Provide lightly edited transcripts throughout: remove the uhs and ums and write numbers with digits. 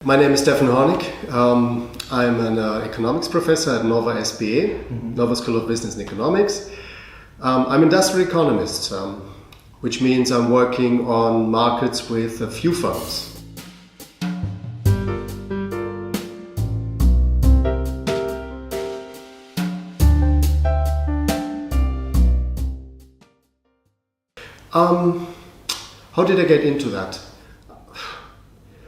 My name is Steffen Hoernig. I'm an economics professor at Nova SBE, Nova School of Business and Economics. I'm industrial economist, which means I'm working on markets with a few firms. How did I get into that?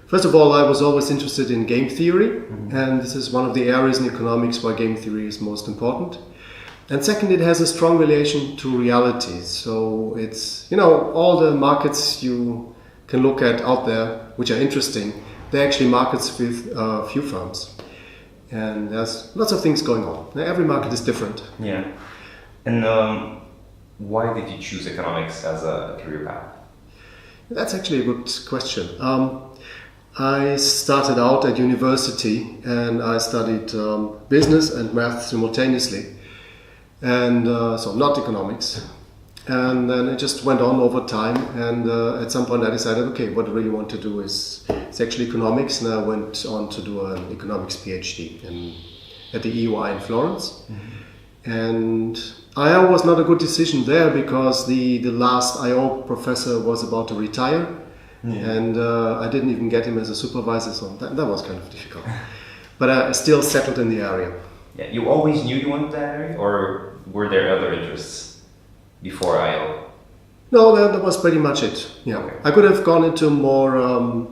First of all, I was always interested in game theory, and this is one of the areas in economics where game theory is most important. And second, it has a strong relation to reality. So it's, all the markets you can look at out there, which are interesting, they're actually markets with few firms. And there's lots of things going on. Every market is different. Yeah. And why did you choose economics as a career path? That's actually a good question. I started out at university and I studied business and math simultaneously, and so not economics. And then it just went on over time, and at some point I decided, okay, what I really want to do is actually economics, and I went on to do an economics PhD at the EUI in Florence. And IO was not a good decision there because the last IO professor was about to retire. And I didn't even get him as a supervisor, so that was kind of difficult. But I still settled in the area. Yeah, you always knew you wanted that area, or were there other interests before IO? No, that was pretty much it. Yeah, okay. I could have gone into more,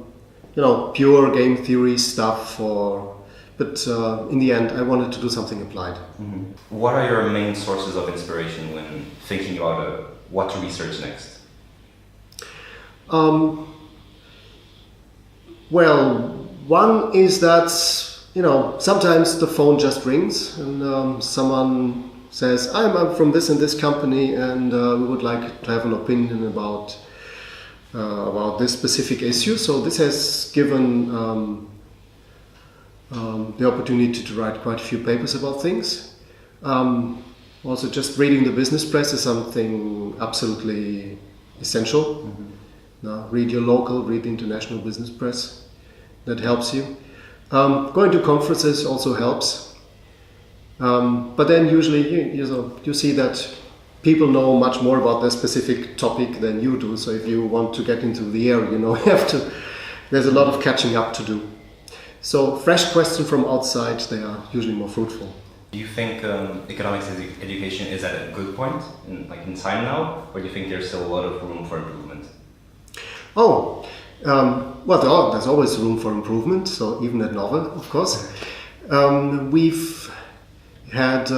pure game theory stuff, but in the end, I wanted to do something applied. What are your main sources of inspiration when thinking about what to research next? Well, one is that, sometimes the phone just rings and someone says, I'm from this and this company and we would like to have an opinion about this specific issue. So this has given the opportunity to write quite a few papers about things. Also, just reading the business press is something absolutely essential. Read your local, read the international business press. That helps you. Going to conferences also helps. But then usually you see that people know much more about their specific topic than you do. So if you want to get into the area, you have to. There's a lot of catching up to do. So fresh questions from outside, they are usually more fruitful. Do you think economics education is at a good point in time now, or do you think there's still a lot of room for improvement? Well, there's always room for improvement, so even at Nova, of course. We've had,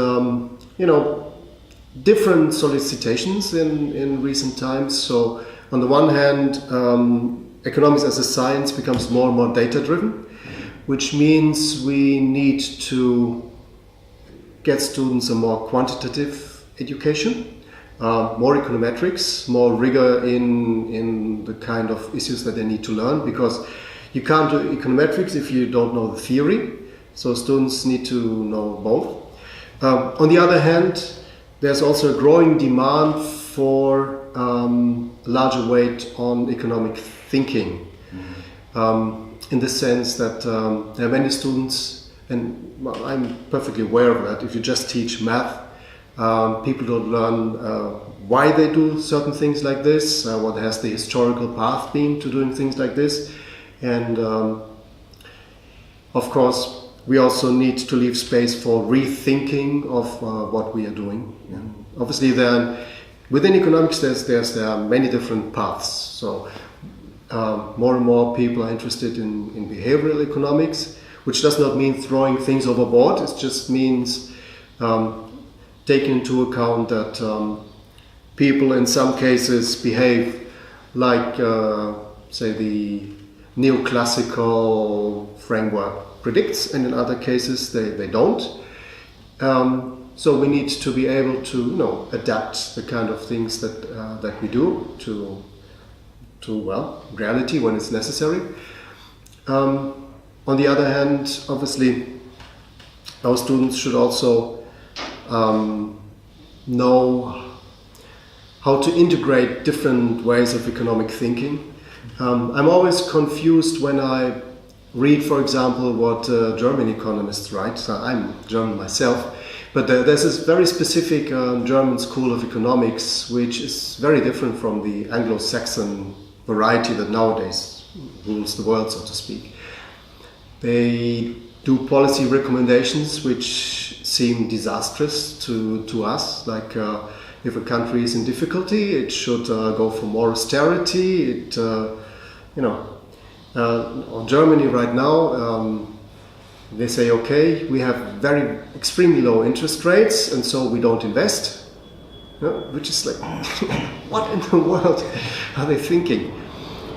different solicitations in recent times. So on the one hand, economics as a science becomes more and more data-driven, which means we need to get students a more quantitative education. More econometrics, more rigor in the kind of issues that they need to learn, because you can't do econometrics if you don't know the theory, so students need to know both. On the other hand, there's also a growing demand for larger weight on economic thinking, in the sense that there are many students, and I'm perfectly aware of that, if you just teach math, people don't learn why they do certain things like this, what has the historical path been to doing things like this. And of course, we also need to leave space for rethinking of what we are doing. And obviously, within economics, there are many different paths. So more and more people are interested in behavioral economics, which does not mean throwing things overboard. It just means taking into account that people in some cases behave like, say, the neoclassical framework predicts, and in other cases they don't. So we need to be able to adapt the kind of things that we do to reality when it's necessary. On the other hand, obviously, our students should also know how to integrate different ways of economic thinking. I'm always confused when read, for example, what German economists write. So I'm German myself, but there's this very specific German school of economics, which is very different from the Anglo-Saxon variety that nowadays rules the world, so to speak. They do policy recommendations which seem disastrous to us, like if a country is in difficulty, it should go for more austerity. On Germany right now, they say, okay, we have very extremely low interest rates, and so we don't invest. Which is like, what in the world are they thinking?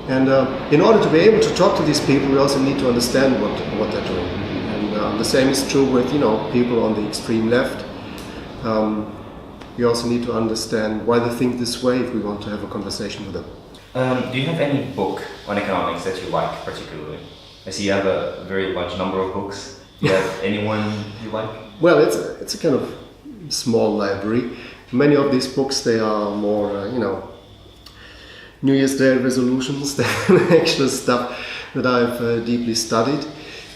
And in order to be able to talk to these people, we also need to understand what they're doing. And the same is true with people on the extreme left. We also need to understand why they think this way if we want to have a conversation with them. Do you have any book on economics that you like particularly? I see you have a very large number of books. Do you have anyone you like? Well, it's a kind of small library. Many of these books, they are more, New Year's Day resolutions than actual stuff that I've deeply studied.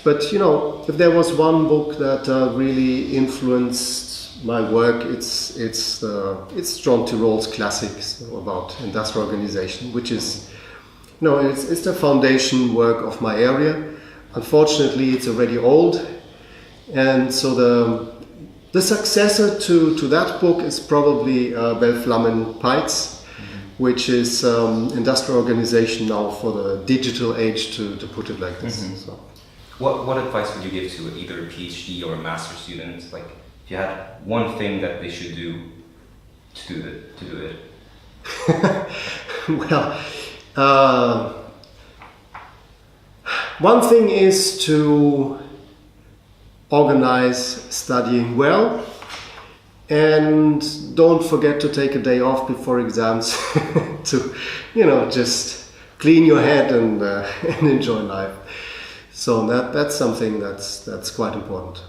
But, if there was one book that really influenced my work, it's John Tirol's classics about industrial organization, which is, it's the foundation work of my area. Unfortunately, it's already old, and so the successor to that book is probably Belflammen Peitz, which is industrial organization now for the digital age, to put it like this. Mm-hmm. So. What advice would you give to either a PhD or a master student? Like, if you had one thing that they should do to do it. Well, one thing is to organize studying well, and don't forget to take a day off before exams to, just clean your head and enjoy life. So that's something that's quite important.